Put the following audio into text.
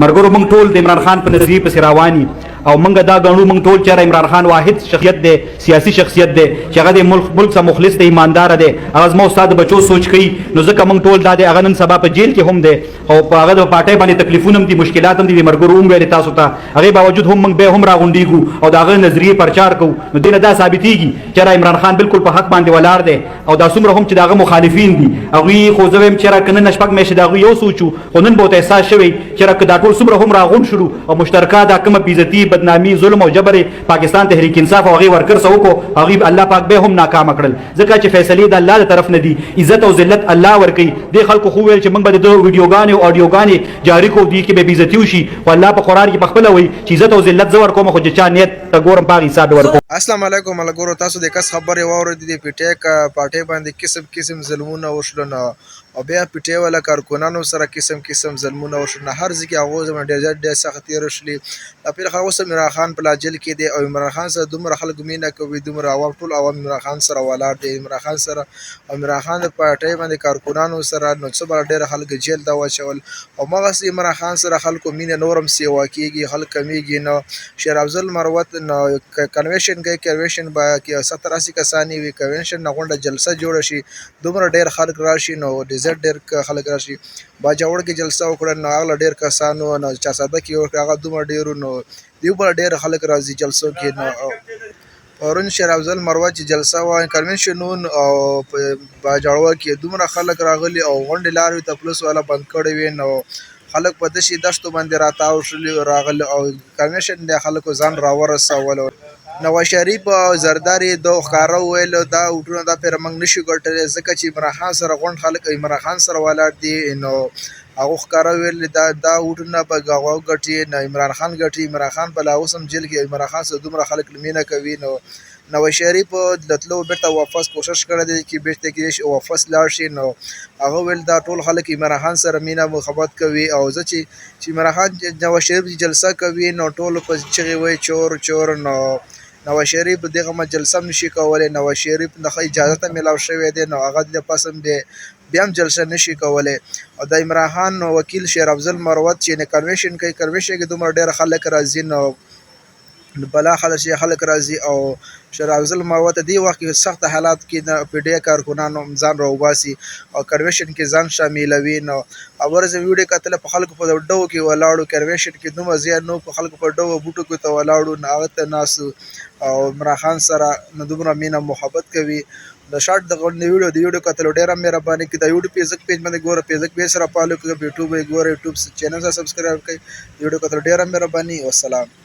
مرګرو موږ ټول د عمران خان په نظریه پسې رواني او موږ دا غنو موږ ټول چې عمران خان واحد شخصیت دی سیاسي شخصیت دی چې هغه د ملک څخه مخلص دی ایماندار دی هغه زموږ استاد بچو سوچ کوي نو ځکه موږ ټول دا د هغه نن سبا په جیل کې هم دی او په هغه د پارټۍ باندې تکلیفونه هم دي مشکلات هم دي د مرګرو هم ویل تاسو ته هغه باوجود هم موږ به هم راغونډیږو او دا هغه نظریه پرچار کوو نو دینه دا ثابتېږي چې عمران خان بالکل په حق باندې ولاړ دی او دا څومره هم چې داغه مخالفین دي هغه خو زه ویم چې را کنه نشپک مې شدا یو سوچو خو نن به احساس شوی چې را دا ټول څومره هم راغون شروع او مشترکه دا کومه بیزتی بدنامي ظلم او جبر پاکستان تحریک انصاف او هغه ورکر سو کو هغه الله پاک به هم ناکام کړل ځکه چې فیصله د الله تر طرف نه دي عزت او ذلت الله ورکي د خلکو خو ویل چې موږ به د ویډیوګان او اډیوګان جاری کو دي کې به بیزتی وشي او الله په قران کې بخپل وي چې عزت او ذلت زور کوم خو چې چا نیت ګورم په حساب ورکو. السلام علیکم ملګرو تاسو د کس خبرې واورئ د پیټیک پارټۍ باندې قسم ظلمونه وشلونه او بیا پیټی والا کارکونانو سره قسم ظلمونه وشلونه هر ځکه هغه زموږ ډېر سخت تیر شلی په خو اوس عمران خان په لاجل کې دی او عمران خان سره دومره خلک مینه کوي دومره عوام ټول عوام عمران خان سره ولاړ دي عمران خان سره عمران خان د پارټۍ باندې کارکونانو سره نو څه ډېر خلک جیل دا واچول او مغه عمران خان سره خلکو مینه نورم سیوا کیږي خلک کمیږي نو شیر افضل مروت نو کنونشن کوي کنونشن با کې 70-80 کسانی وی کنونشن نه غونډه جلسه جوړ شي دومره ډېر خلک راشي نو ډېر خلک راشي باجوړ کې جلسه وکړه نو هغه ډېر کسانو نو چا ساده کې هغه دومره ډېرو نو دیو بل ډېر خلک راځي جلسو کې نو پرون شیر افضل مروت چې جلسه وای کنونشنون او باجوړ کې دومره خلک راغلي او غونډه لارې ته پولیس والا بند کړی وي نو خلک په دشي دشتو باندې راتاو شل راغلي او کنونشن د خلکو ځان راورسول نواز شریف او زرداری دوه ښکاره ویل دا وټونه دا پیر موږ نشو ګټلی ځکه چې عمران خان سره غونډ خلک عمران خان سره ولاړ دي نو هغه ښکاره ویل دا وټونه به هغه ګټي نه عمران خان ګټي عمران خان په لا اوس هم جیل کې عمران خان سره دومره خلک مینه کوي نو نواز شریف د تلو بیرته واپس کوشش کړی دی چې بیرته کې واپس لاړ شي نو هغه ویل دا ټول خلک عمران خان سره مینه محبت کوي او زه چې عمران خان نواز شریف جلسه کوي نو ټول په چغې وایي چور نو نواز شریف دغه جلسه نشي کولی نواز شریف نه اجازه ته میلاو شوی دی نو هغه د پسم دی بیا هم جلسه نشي کولی او د عمران خان وکیل شیر افضل مروت چې کنونشن کوي کنونشن کې دومره ډېر خلک راځي نو بلا خلک راځي او شیر افضل مروت دی وخت کې سخت حالات کې په ډېر کارکونانو ځان راوباسي او کنونشن کې ځان شاملوي نو اور زه ویډیو کتل په خلکو په ډو کې ولاړو کنونشن کې دومره زیات نو په خلکو په ډو بوټو کې ته ولاړو نه هغه ته ناسو او عمران خان سره نو دومره مینه محبت کوي د شارټ د ویډیو کتل ډېره مهرباني کې د یوټیوب فیسبوک پیج باندې ګوره فیسبوک پیج سره فالو کړئ یوټیوب یې ګوره یوټیوب چینل سره سبسکرایب کړئ ویډیو کتل ډېره مهرباني والسلام.